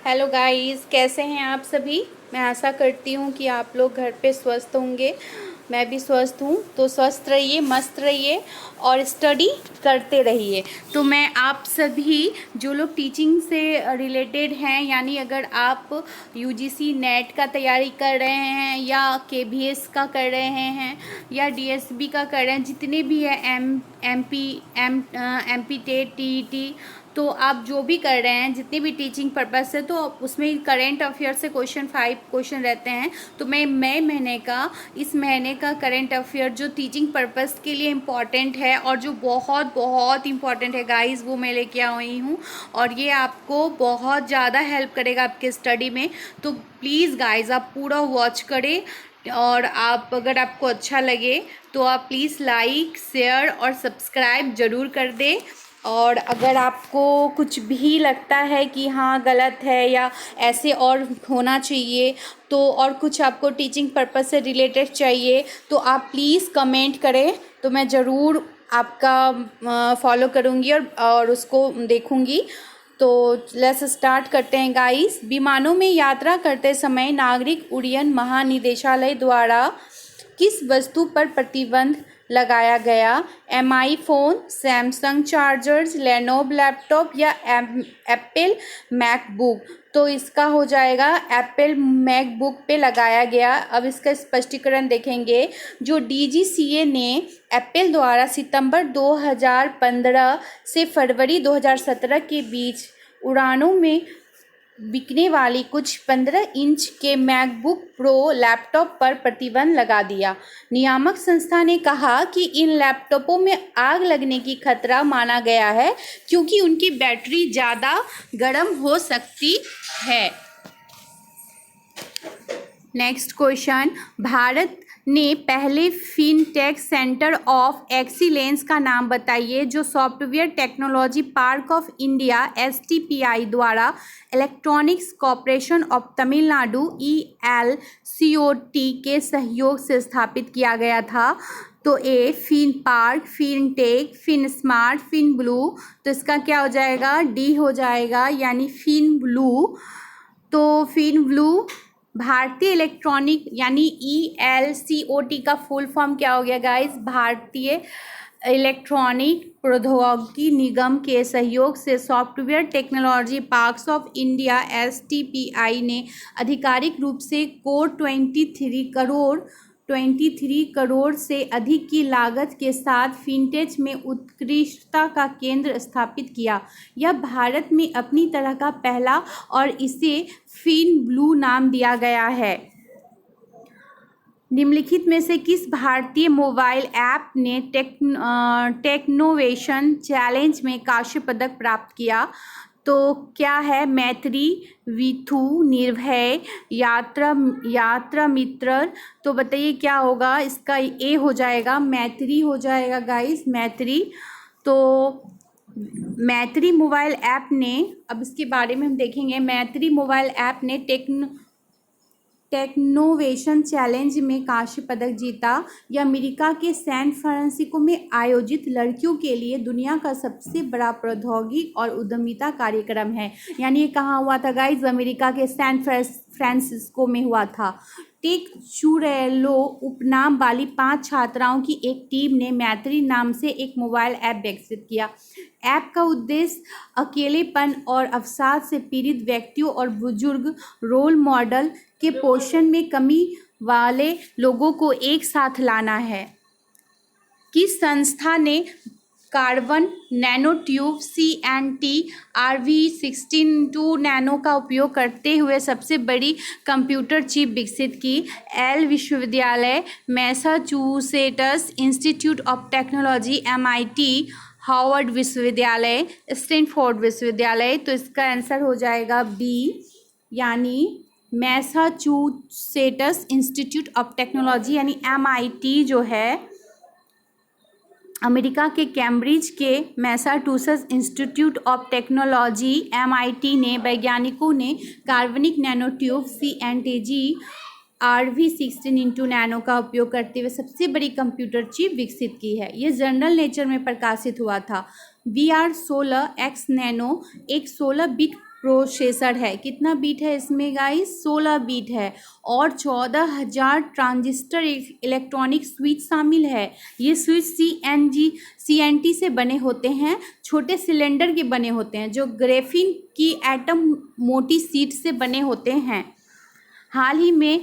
Hello guys, कैसे हैं आप सभी। मैं आशा करती हूँ कि आप लोग घर पे स्वस्थ होंगे। मैं भी स्वस्थ हूँ, तो स्वस्थ रहिए, मस्त रहिए और स्टडी करते रहिए। तो मैं आप सभी जो लोग टीचिंग से रिलेटेड हैं, यानी अगर आप यूजीसी नेट का तैयारी कर रहे हैं या केबीएस का कर रहे हैं या डीएसबी का कर रहे हैं, जितने भी है एमपी टेट टीईटी, तो आप जो भी कर रहे हैं, जितने भी टीचिंग पर्पस है, तो उसमें करंट अफेयर से क्वेश्चन 5 क्वेश्चन रहते हैं। तो मैं मई महीने का, इस महीने का करंट अफेयर जो टीचिंग पर्पस के लिए इम्पॉर्टेंट है और जो बहुत बहुत इम्पॉर्टेंट है गाइस, वो मैं लेके आई हूँ और ये आपको बहुत ज़्यादा हेल्प करेगा आपके स्टडी में। तो प्लीज़ गाइस, आप पूरा वॉच करें और आप, अगर आपको अच्छा लगे तो आप प्लीज़ लाइक, शेयर और सब्सक्राइब ज़रूर कर दें। और अगर आपको कुछ भी लगता है कि हाँ गलत है या ऐसे और होना चाहिए, तो और कुछ आपको टीचिंग पर्पस से रिलेटेड चाहिए, तो आप प्लीज़ कमेंट करें, तो मैं ज़रूर आपका फॉलो करूँगी और उसको देखूँगी। तो लेट्स स्टार्ट करते हैं गाइस। विमानों में यात्रा करते समय नागरिक उड्डयन महानिदेशालय द्वारा किस वस्तु पर प्रतिबंध लगाया गया? MI phone, Samsung chargers, Lenovo laptop या एप्पल मैकबुक? तो इसका हो जाएगा एप्पल मैकबुक पे लगाया गया। अब इसका स्पष्टीकरण देखेंगे। जो डीजीसीए ने एप्पल द्वारा सितंबर 2015 से फरवरी 2017 के बीच उड़ानों में बिकने वाली कुछ 15 इंच के मैकबुक प्रो लैपटॉप पर प्रतिबंध लगा दिया। नियामक संस्था ने कहा कि इन लैपटॉपों में आग लगने की खतरा माना गया है क्योंकि उनकी बैटरी ज़्यादा गर्म हो सकती है। नेक्स्ट क्वेश्चन, भारत ने पहले फिनटेक सेंटर ऑफ एक्सीलेंस का नाम बताइए जो software technology park of India STPI द्वारा electronics corporation of Tamil Nadu ELCOT के सहयोग से स्थापित किया गया था। तो A fin park, fintech, fin smart, fin blue. तो इसका क्या हो जाएगा? डी हो जाएगा, यानी फिन ब्लू। तो फिन ब्लू भारतीय इलेक्ट्रॉनिक यानी ईएलसीओटी का फुल फॉर्म क्या हो गया गाइस? भारतीय इलेक्ट्रॉनिक प्रौद्योगिकी निगम के सहयोग से software technology parks of India STPI ने आधिकारिक रूप से कोर 23 करोड़ से अधिक की लागत के साथ फिनटेक में उत्कृष्टता का केंद्र स्थापित किया। यह भारत में अपनी तरह का पहला और इसे फिन ब्लू नाम दिया गया है। निम्नलिखित में से किस भारतीय मोबाइल ऐप ने टेक्नोवेशन चैलेंज में कांस्य पदक प्राप्त किया? तो क्या है? मैत्री, वीथू, निर्भय, यात्रा मित्र। तो बताइए क्या होगा? इसका ए हो जाएगा, मैत्री हो जाएगा गाइस, मैत्री। तो मैत्री मोबाइल ऐप ने, अब इसके बारे में हम देखेंगे। मैत्री मोबाइल ऐप ने टेक्नोवेशन चैलेंज में कांस्य पदक जीता। यह अमेरिका के सैन फ्रांसिस्को में आयोजित लड़कियों के लिए दुनिया का सबसे बड़ा प्रौद्योगिकी और उद्यमिता कार्यक्रम है। यानी ये कहाँ हुआ था गाइस? अमेरिका के सैन फ्रांसिस्को में हुआ था। टेक चुरेलो उपनाम वाली 5 छात्राओं की एक टीम ने मैत्री नाम से एक मोबाइल ऐप विकसित किया। ऐप का उद्देश्य अकेलेपन और अवसाद से पीड़ित व्यक्तियों और बुजुर्ग रोल मॉडल के पोषण में कमी वाले लोगों को एक साथ लाना है। किस संस्था ने carbon nano tube CNT-RV16 nano का उपयोग करते हुए सबसे बड़ी कंप्यूटर चिप विकसित की? एल विश्वविद्यालय, Massachusetts institute of technology MIT, Harvard विश्वविद्यालय, स्टैनफोर्ड विश्वविद्यालय। तो इसका आंसर हो जाएगा बी, यानी मैसाचुसेट्स इंस्टीट्यूट ऑफ टेक्नोलॉजी यानी MIT जो है अमेरिका के कैम्ब्रिज के Massachusetts institute of technology MIT ने वैज्ञानिकों ने कार्बनिक नैनो ट्यूब CNT-RV16 नैनो का उपयोग करते हुए सबसे बड़ी कंप्यूटर चिप विकसित की है। यह जर्नल नेचर में प्रकाशित हुआ था। VR16X नैनो एक 16 बिट प्रोसेसर है। कितना बीट है इसमें गाइस? 16 बीट है और 14,000 ट्रांजिस्टर इलेक्ट्रॉनिक स्विच शामिल है। ये स्विच CNT से बने होते हैं, छोटे सिलेंडर के बने होते हैं जो ग्रेफीन की एटम मोटी शीट से बने होते हैं। हाल ही में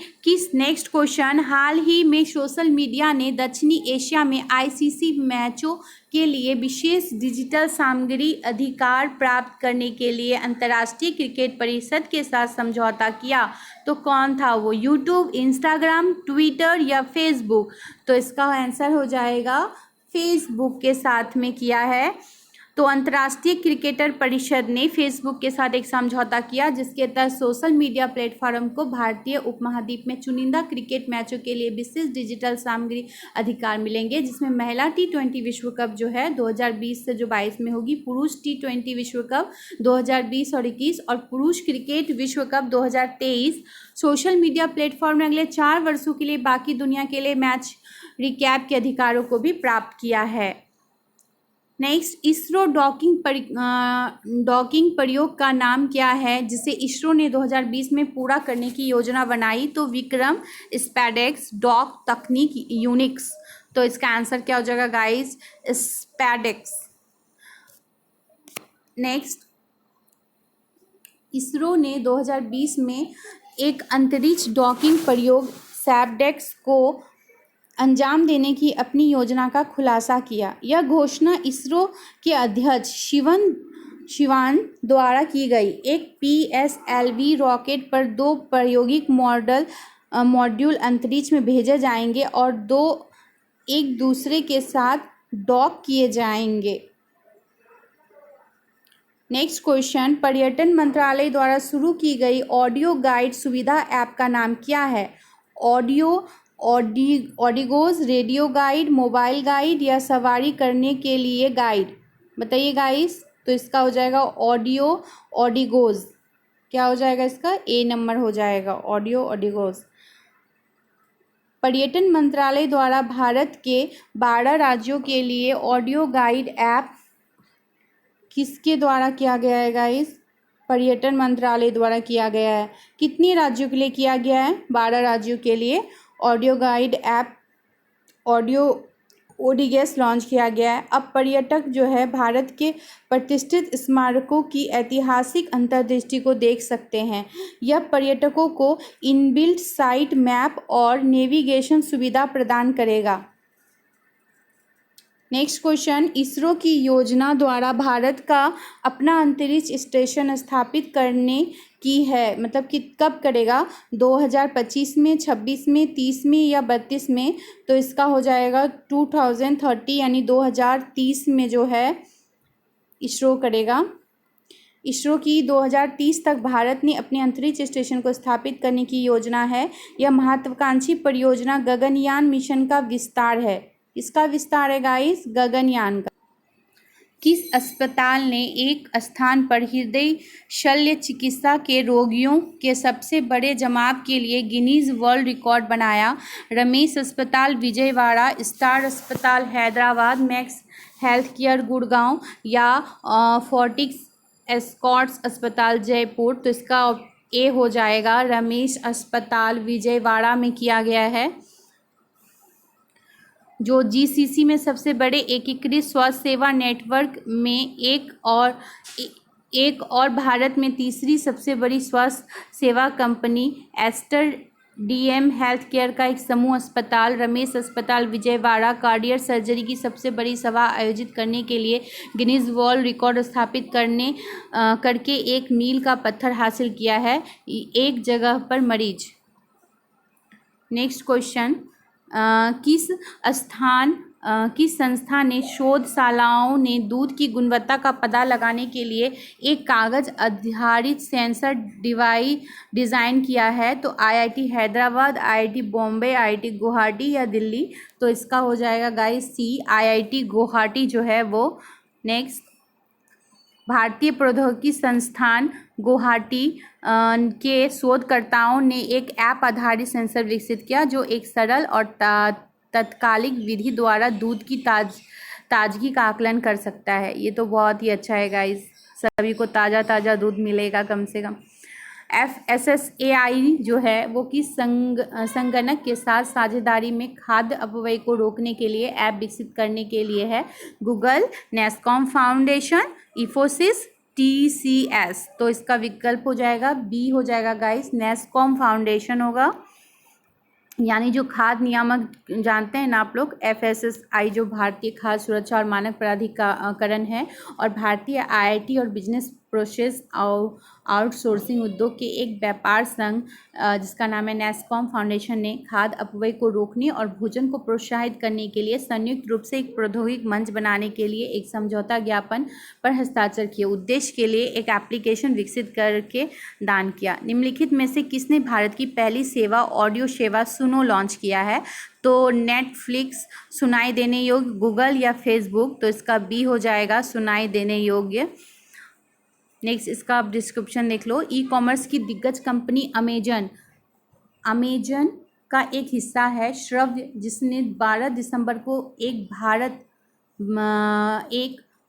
नेक्स्ट क्वेश्चन, हाल ही में सोशल मीडिया ने दक्षिणी एशिया में ICC मैचों के लिए विशेष डिजिटल सामग्री अधिकार प्राप्त करने के लिए अंतर्राष्ट्रीय क्रिकेट परिषद के साथ समझौता किया। तो कौन था वो? यूट्यूब, इंस्टाग्राम, ट्विटर या फेसबुक? तो इसका आंसर हो जाएगा फेसबुक के साथ में किया है। तो अंतर्राष्ट्रीय क्रिकेटर परिषद ने फेसबुक के साथ एक समझौता किया जिसके तहत सोशल मीडिया प्लेटफॉर्म को भारतीय उपमहाद्वीप में चुनिंदा क्रिकेट मैचों के लिए विशेष डिजिटल सामग्री अधिकार मिलेंगे, जिसमें महिला T20 विश्व कप जो है 2020 से जो 22 में होगी, पुरुष T20 विश्व कप 2020 और 21 और पुरुष क्रिकेट विश्व कप 2023 सोशल मीडिया प्लेटफॉर्म ने अगले 4 वर्षों के लिए बाकी दुनिया के लिए मैच रिकैप के अधिकारों को भी प्राप्त किया है। नेक्स्ट, इसरो डॉकिंग प्रयोग का नाम क्या है जिसे इसरो ने 2020 में पूरा करने की योजना बनाई? तो विक्रम स्पैडेक्स डॉक तकनीक यूनिक्स। तो इसका आंसर क्या हो जाएगा गाइस? स्पैडेक्स। नेक्स्ट, इसरो ने 2020 में एक अंतरिक्ष डॉकिंग प्रयोग स्पैडेक्स को अंजाम देने की अपनी योजना का खुलासा किया। यह घोषणा इसरो के अध्यक्ष शिवान द्वारा की गई। एक PSLV रॉकेट पर 2 प्रायोगिक मॉड्यूल अंतरिक्ष में भेजे जाएंगे और 2 एक दूसरे के साथ डॉक किए जाएंगे। नेक्स्ट क्वेश्चन, पर्यटन मंत्रालय द्वारा शुरू की गई ऑडियो गाइड सुविधा ऐप का नाम क्या है? ऑडिगोज, रेडियो गाइड, मोबाइल गाइड या सवारी करने के लिए गाइड? बताइए गाइस। तो इसका हो जाएगा ऑडिगोज। क्या हो जाएगा इसका? A नंबर हो जाएगा, ऑडिगोज। पर्यटन मंत्रालय द्वारा भारत के 12 राज्यों के लिए ऑडियो गाइड ऐप किसके द्वारा किया गया है गाइस? पर्यटन मंत्रालय द्वारा किया गया है। कितने राज्यों के लिए किया गया है? 12 राज्यों के लिए ऑडियो गाइड ऐप ओडिगेस लॉन्च किया गया है। अब पर्यटक जो है भारत के प्रतिष्ठित स्मारकों की ऐतिहासिक अंतर्दृष्टि को देख सकते हैं। यह पर्यटकों को इनबिल्ट साइट मैप और नेविगेशन सुविधा प्रदान करेगा। नेक्स्ट क्वेश्चन, इसरो की योजना द्वारा भारत का अपना अंतरिक्ष स्टेशन स्थापित करने की है, मतलब कि कब करेगा? 2025 में, 26 में, 30 में या 32 में? तो इसका हो जाएगा 2030 यानी 2030 में जो है इसरो करेगा। इसरो की 2030 तक भारत ने अपने अंतरिक्ष स्टेशन को स्थापित करने की योजना है। यह महत्वाकांक्षी परियोजना गगनयान मिशन का विस्तार है। इसका विस्तार है गाइस, गगनयान का। किस अस्पताल ने एक स्थान पर हृदय शल्य चिकित्सा के रोगियों के सबसे बड़े जमाव के लिए गिनीज वर्ल्ड रिकॉर्ड बनाया? रमेश अस्पताल विजयवाड़ा, स्टार अस्पताल Hyderabad, max health care Gurgaon या फोर्टिस एस्कॉर्ट्स अस्पताल जयपुर? तो इसका A हो जाएगा, रमेश अस्पताल विजयवाड़ा में किया गया है, जो GCC में सबसे बड़े एकीकृत स्वास्थ्य सेवा नेटवर्क में एक और भारत में तीसरी सबसे बड़ी स्वास्थ्य सेवा company Aster DM health care का एक समूह अस्पताल। रमेश अस्पताल विजयवाड़ा कार्डियक सर्जरी की सबसे बड़ी सभा आयोजित करने के लिए गिनीज वर्ल्ड रिकॉर्ड स्थापित करके एक मील का पत्थर हासिल किया है एक जगह पर मरीज। नेक्स्ट क्वेश्चन, किस संस्था ने शोधशालाओं ने दूध की गुणवत्ता का पता लगाने के लिए एक कागज आधारित सेंसर डिज़ाइन किया है? तो IIT Hyderabad, IIT Bombay, IIT Guwahati या दिल्ली? तो इसका हो जाएगा गाइस C, IIT गुवाहाटी जो है वो। नेक्स्ट, भारतीय प्रौद्योगिकी संस्थान गुवाहाटी के शोधकर्ताओं ने एक ऐप आधारित सेंसर विकसित किया जो एक सरल और तात्कालिक विधि द्वारा दूध की ताजगी का आकलन कर सकता है। ये तो बहुत ही अच्छा है गाइस, सभी को ताज़ा ताज़ा दूध मिलेगा कम से कम। FSSAI जो है वो किस संगणक के साथ साझेदारी में खाद्य अपव्यय को रोकने के लिए ऐप विकसित करने के लिए है? Google, NASSCOM foundation, Infosys, TCS। तो इसका विकल्प हो जाएगा बी हो जाएगा गाइस, नेस्कॉम फाउंडेशन होगा। यानी जो खाद्य नियामक जानते हैं ना आप लोग, FSSAI जो भारतीय खाद्य सुरक्षा और मानक प्राधिकरण है, और भारतीय IIT और बिजनेस प्रोसेस आउटसोर्सिंग उद्योग के एक व्यापार संघ जिसका नाम है नेस्कॉम फाउंडेशन ने खाद्य अपव्यय को रोकने और भोजन को प्रोत्साहित करने के लिए संयुक्त रूप से एक प्रौद्योगिक मंच बनाने के लिए एक समझौता ज्ञापन पर हस्ताक्षर किए। उद्देश्य के लिए एक एप्लीकेशन विकसित करके दान किया। निम्नलिखित में से किसने भारत की पहली सेवा ऑडियो सेवा सुनो लॉन्च किया है? तो नेटफ्लिक्स, सुनाई देने योग्य, गूगल या फेसबुक। तो इसका बी हो जाएगा सुनाई देने योग्य। नेक्स्ट इसका आप डिस्क्रिप्शन देख लो। ई कॉमर्स की दिग्गज कंपनी अमेजन का एक हिस्सा है श्रव्य, जिसने 12 दिसंबर को एक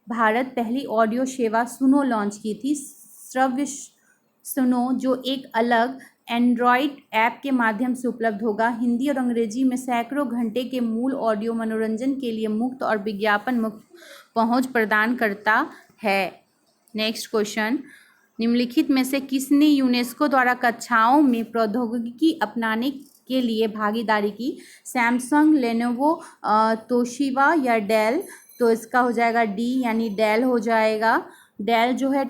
भारत पहली ऑडियो सेवा सुनो लॉन्च की थी। श्रव्य सुनो जो एक अलग एंड्रॉयड ऐप के माध्यम से उपलब्ध होगा। हिंदी और अंग्रेजी में सैकड़ों घंटे के मूल ऑडियो मनोरंजन के लिए मुक्त और विज्ञापन मुक्त पहुंच प्रदान करता है। नेक्स्ट क्वेश्चन, निम्नलिखित में से किसने यूनेस्को द्वारा कक्षाओं में प्रौद्योगिकी अपनाने के लिए भागीदारी की? सैमसंग, लेनोवो, तोशिबा या डेल। तो इसका हो जाएगा डी, यानी डेल हो जाएगा। डेल जो है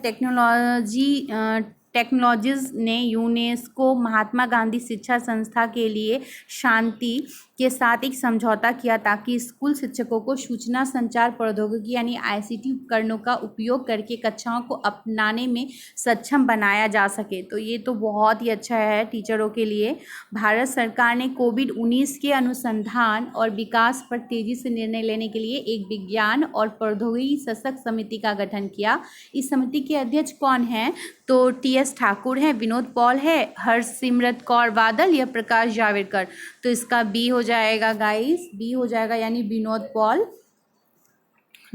टेक्नोलॉजीज ने यूनेस्को महात्मा गांधी शिक्षा संस्था के लिए शांति के साथ एक समझौता किया ताकि स्कूल शिक्षकों को सूचना संचार प्रौद्योगिकी यानी ICT उपकरणों का उपयोग करके कक्षाओं को अपनाने में सक्षम बनाया जा सके। तो ये तो बहुत ही अच्छा है टीचरों के लिए। भारत सरकार ने कोविड-19 के अनुसंधान और विकास पर तेजी से निर्णय लेने के लिए एक विज्ञान और प्रौद्योगिकी सशक्त समिति का गठन किया। इस समिति के अध्यक्ष कौन हैं? तो TS ठाकुर है, विनोद पॉल है, हरसिमरत कौर बादल या प्रकाश जावड़ेकर। तो इसका बी हो जाएगा गाइस, बी हो जाएगा यानी विनोद पॉल।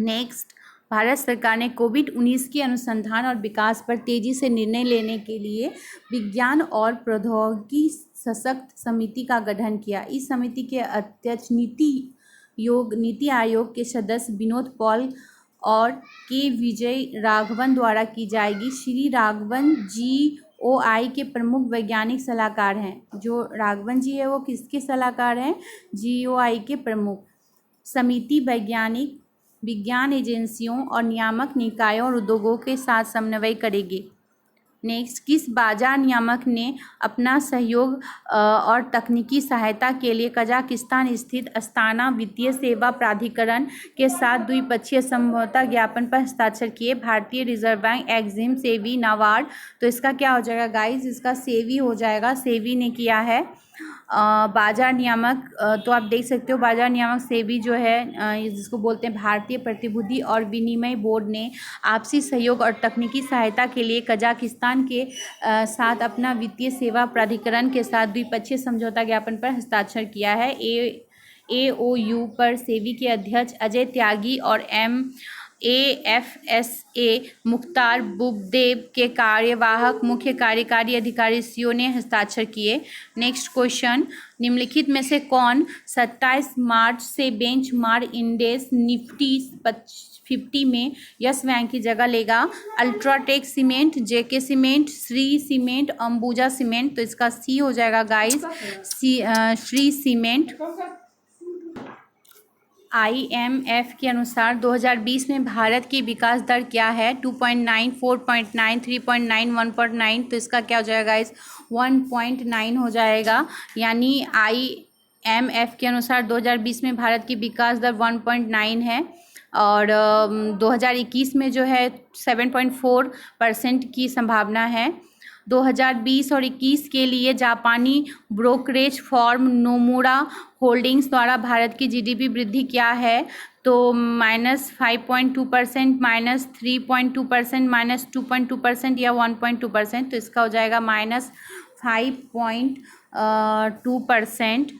नेक्स्ट, भारत सरकार ने कोविड-19 के अनुसंधान और विकास पर तेजी से निर्णय लेने के लिए विज्ञान और प्रौद्योगिकी सशक्त समिति का गठन किया। इस समिति के अध्यक्ष नीति आयोग के सदस्य विनोद पॉल और के विजय राघवन द्वारा की जाएगी। श्री राघवन GOI के प्रमुख वैज्ञानिक सलाहकार हैं। जो राघवन जी है वो किसके सलाहकार हैं? GOI के प्रमुख। समिति विज्ञान एजेंसियों और नियामक निकायों और उद्योगों के साथ समन्वय करेगी। नेक्स्ट, किस बाजार नियामक ने अपना सहयोग और तकनीकी सहायता के लिए कजाकिस्तान स्थित अस्ताना वित्तीय सेवा प्राधिकरण के साथ द्विपक्षीय समझौता ज्ञापन पर हस्ताक्षर किए? भारतीय रिजर्व बैंक, एक्जिम, सेबी, नाबार्ड। तो इसका क्या हो जाएगा गाइस? इसका सेबी हो जाएगा, सेबी ने किया है। बाजार नियामक, तो आप देख सकते हो बाजार नियामक सेबी जो है जिसको बोलते हैं भारतीय प्रतिभूति और विनिमय बोर्ड ने आपसी सहयोग और तकनीकी सहायता के लिए कजाकिस्तान के साथ अपना वित्तीय सेवा प्राधिकरण के साथ द्विपक्षीय समझौता ज्ञापन पर हस्ताक्षर किया है। AOU पर सेबी के अध्यक्ष अजय त्यागी और AFSA मुख्तार बुगदेव के कार्यवाहक मुख्य कार्यकारी अधिकारी CEO ने हस्ताक्षर किए। नेक्स्ट क्वेश्चन, निम्नलिखित में से कौन 27 मार्च से बेंचमार्क इंडेक्स निफ्टी 50 में यस बैंक की जगह लेगा? UltraTech cement, JK cement, Shri cement, Ambuja cement. तो इसका सी हो जाएगा गाइस, श्री सीमेंट। IMF के अनुसार 2020 में भारत की विकास दर क्या है? 2.9, 4.9, 3.9, 1.9। तो इसका क्या हो जाएगा इस 1.9 हो जाएगा। यानी IMF के अनुसार 2020 में भारत की विकास दर 1.9 है और 2021 में जो है 7.4% की संभावना है। 2020 और 21 के लिए जापानी ब्रोकरेज फर्म नोमुरा होल्डिंग्स द्वारा भारत की GDP वृद्धि क्या है? तो -5.2%, -3.2%, -2.2% या 1.2%। तो इसका हो जाएगा -5.2%।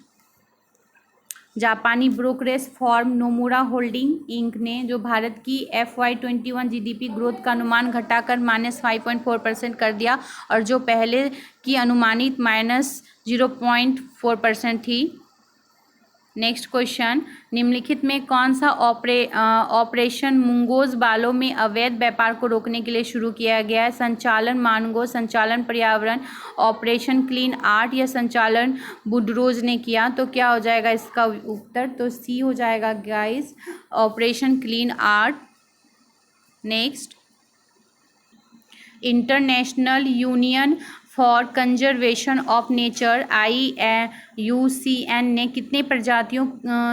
जापानी brokerage firm Nomura holding Inc ने जो भारत की FY21 GDP ग्रोथ का अनुमान घटाकर -5.4% कर दिया और जो पहले की अनुमानित -0.4% थी। नेक्स्ट क्वेश्चन, निम्नलिखित में कौन सा ऑपरेशन मुंगोज बालों में अवैध व्यापार को रोकने के लिए शुरू किया गया है? संचालन मानगो, संचालन पर्यावरण, ऑपरेशन क्लीन आर्ट या संचालन बुडरोज ने किया? तो क्या हो जाएगा इसका उत्तर? तो सी हो जाएगा guys, operation clean art. Next, international union for conservation of nature IUCN ने कितने प्रजातियों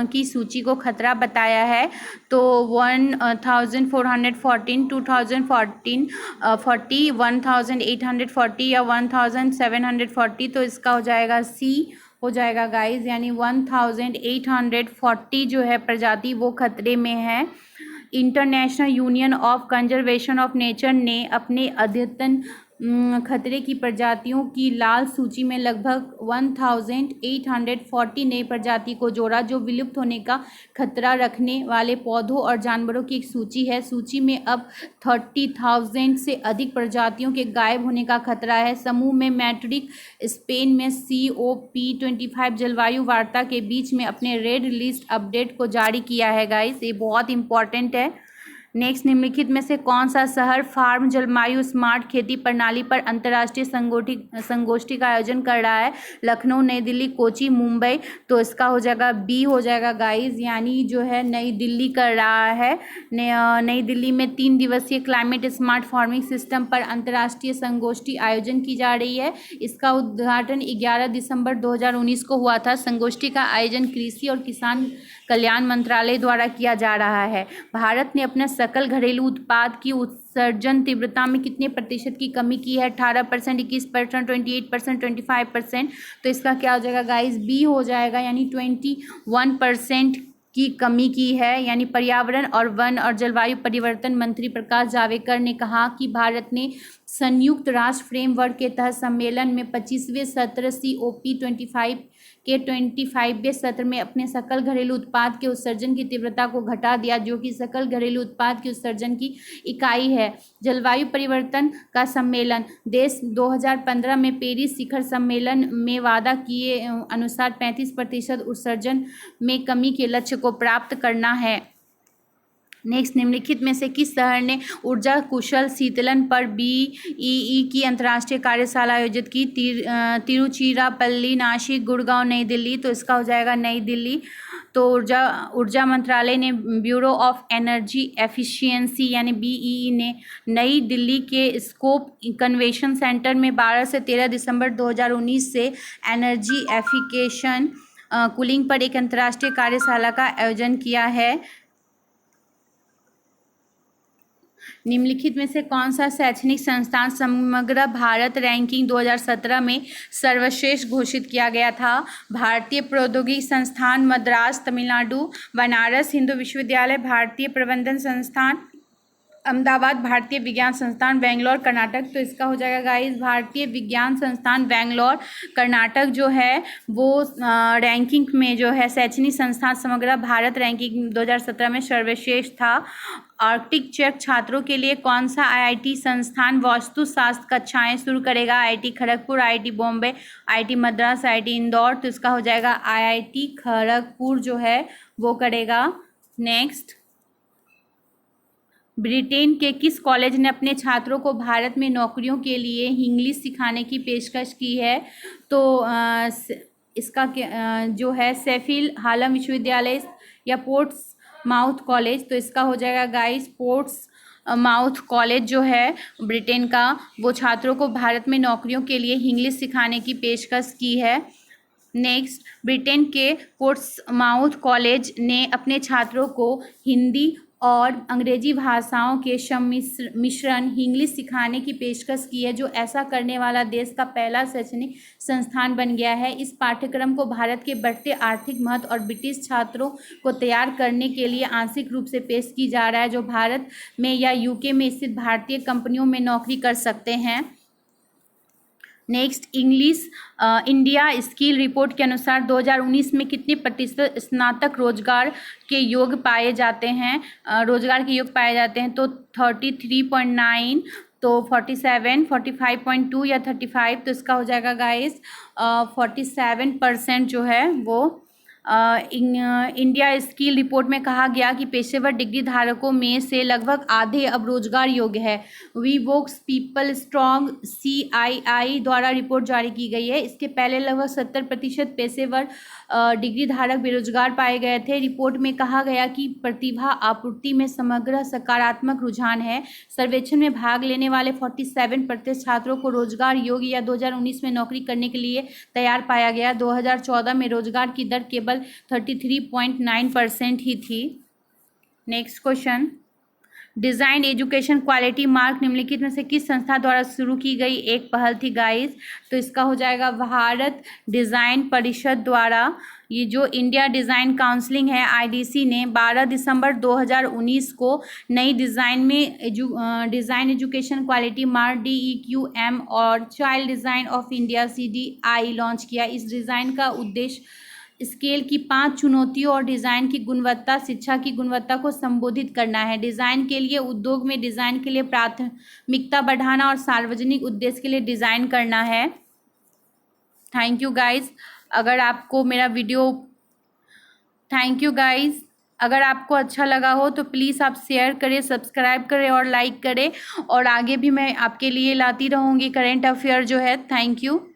की सूची को खतरा बताया है? तो 1414, 2014, 40, 1840 या 1740। तो इसका हो जाएगा सी हो जाएगा गाइस, यानी 1840 जो है प्रजाति वो खतरे में है। International union of conservation of nature ने अपने अद्यतन खतरे की प्रजातियों की लाल सूची में लगभग 1840 नई प्रजाति को जोड़ा, जो विलुप्त होने का खतरा रखने वाले पौधों और जानवरों की एक सूची है। सूची में अब 30,000 से अधिक प्रजातियों के गायब होने का खतरा है। समूह में मैड्रिड स्पेन में COP25 जलवायु वार्ता के बीच में अपने रेड लिस्ट अपडेट को जारी किया है गाइस, ये बहुत इंपॉर्टेंट है। नेक्स्ट, निम्नलिखित में से कौन सा शहर फार्म जलवायु स्मार्ट खेती प्रणाली पर अंतर्राष्ट्रीय संगोष्ठी का आयोजन कर रहा है? लखनऊ, नई दिल्ली, कोची, मुंबई। तो इसका हो जाएगा बी हो जाएगा गाइस, यानी जो है नई दिल्ली कर रहा है। नई दिल्ली में 3 दिवसीय क्लाइमेट स्मार्ट फार्मिंग सिस्टम पर अंतर्राष्ट्रीय संगोष्ठी आयोजन की जा रही है। इसका उद्घाटन 11 दिसंबर 2019 को हुआ था। संगोष्ठी का आयोजन कृषि और किसान कल्याण मंत्रालय द्वारा किया जा रहा है। भारत ने अपने सकल घरेलू उत्पाद की उत्सर्जन तीव्रता में कितने प्रतिशत की कमी की है? 18%, 21%, 28%, 25%। तो इसका क्या हो जाएगा गाइस? बी हो जाएगा, यानी 21% की कमी की है। यानी पर्यावरण और वन और जलवायु परिवर्तन मंत्री प्रकाश जावड़ेकर ने कहा कि भारत ने संयुक्त राष्ट्र फ्रेमवर्क के तहत सम्मेलन में 25वें सत्र COP25 के 25वें सत्र में अपने सकल घरेलू उत्पाद के उत्सर्जन की तीव्रता को घटा दिया, जो कि सकल घरेलू उत्पाद के उत्सर्जन की इकाई है। जलवायु परिवर्तन का सम्मेलन देश 2015 में पेरिस शिखर सम्मेलन में वादा किए अनुसार 35% उत्सर्जन में कमी के लक्ष्य को प्राप्त करना है। नेक्स्ट, निम्नलिखित में से किस शहर ने ऊर्जा कुशल शीतलन पर BEE की अंतर्राष्ट्रीय कार्यशाला आयोजित की? तिरुचिरापल्ली, नासिक, गुड़गांव, नई दिल्ली। तो इसका हो जाएगा नई दिल्ली। तो ऊर्जा मंत्रालय ने ब्यूरो ऑफ एनर्जी एफिशिएंसी यानी BEE ने नई दिल्ली के स्कोप कन्वेंशन सेंटर में 12 से 13 दिसंबर 2019 से एनर्जी एफिशिएंसी कूलिंग पर एक अंतर्राष्ट्रीय कार्यशाला का आयोजन किया है। निम्नलिखित में से कौन सा शैक्षणिक संस्थान समग्र भारत रैंकिंग 2017 में सर्वश्रेष्ठ घोषित किया गया था? भारतीय प्रौद्योगिकी संस्थान मद्रास, तमिलनाडु, बनारस हिंदू विश्वविद्यालय, भारतीय प्रबंधन संस्थान अहमदाबाद, भारतीय विज्ञान संस्थान बेंगलोर, कर्नाटक। तो इसका हो जाएगा गाइस भारतीय विज्ञान संस्थान बेंगलोर, कर्नाटक जो है वो रैंकिंग में जो है शैक्षणिक संस्थान समग्र भारत रैंकिंग 2017 में सर्वश्रेष्ठ था। आर्कटिक चेक छात्रों के लिए कौन सा IIT संस्थान वास्तुशास्त्र कक्षाएं शुरू करेगा? IIT Kharagpur, IIT Bombay, IIT Madras, IIT Indore. तो इसका हो जाएगा IIT खड़गपुर जो है वो करेगा। नेक्स्ट, ब्रिटेन के किस कॉलेज ने अपने छात्रों को भारत में नौकरियों के लिए इंग्लिश सिखाने की पेशकश की है? तो इसका जो है शेफील्ड हार्लम विश्वविद्यालय या पोर्ट्स माउथ कॉलेज। तो इसका हो जाएगा गाइस पोर्ट्स माउथ कॉलेज जो है ब्रिटेन का, वो छात्रों को भारत में नौकरियों के लिए इंग्लिश सिखाने की पेशकश की है। नेक्स्ट, ब्रिटेन के पोर्ट्स माउथ कॉलेज ने अपने छात्रों को हिंदी और अंग्रेजी भाषाओं के मिश्रण इंग्लिश सिखाने की पेशकश की है, जो ऐसा करने वाला देश का पहला शैक्षणिक संस्थान बन गया है। इस पाठ्यक्रम को भारत के बढ़ते आर्थिक महत्व और ब्रिटिश छात्रों को तैयार करने के लिए आंशिक रूप से पेश की जा रहा है, जो भारत में या UK में स्थित भारतीय कंपनियों में नौकरी कर सकते हैं। Next English India skill report के अनुसार 2019 में कितने प्रतिशत स्नातक रोजगार के योग पाए जाते हैं, तो 33.9, तो 47, 45.2 या 35, तो इसका हो जाएगा गाइस 47% जो है वो। इंडिया स्किल रिपोर्ट में कहा गया कि पेशेवर डिग्री धारकों में से लगभग आधे अब रोजगार योग्य है। वीवोक्स पीपल स्ट्रॉन्ग CII द्वारा रिपोर्ट जारी की गई है। इसके पहले लगभग 70% पेशेवर डिग्री धारक बेरोजगार पाए गए थे। रिपोर्ट में कहा गया कि प्रतिभा आपूर्ति में समग्र सकारात्मक रुझान है। सर्वेक्षण में भाग लेने वाले 47% छात्रों को रोजगार योग्य या 2019 में नौकरी करने के लिए तैयार पाया गया। 2014 में रोजगार की दर केवल 33.9% ही थी। Next question, design education quality mark निम्नलिखित में से किस संस्था द्वारा शुरू की गई एक पहल थी गाइस, तो इसका हो जाएगा भारत डिज़ाइन परिषद द्वारा। ये जो इंडिया डिज़ाइन काउंसलिंग है IDC ने 12 दिसंबर 2019 को नई design education quality mark DEQM और child design of India CDI launch किया। इस डिज़ाइन का उद्देश्य स्केल की 5 चुनौतियों और डिज़ाइन की गुणवत्ता, शिक्षा की गुणवत्ता को संबोधित करना है। डिज़ाइन के लिए उद्योग में डिज़ाइन के लिए प्राथमिकता बढ़ाना और सार्वजनिक उद्देश्य के लिए डिज़ाइन करना है। Thank you guys. अगर आपको अगर आपको अच्छा लगा हो तो प्लीज़ आप शेयर करें, सब्सक्राइब करें और लाइक करें, और आगे भी मैं आपके लिए लाती रहूँगी करेंट अफेयर जो है। Thank you.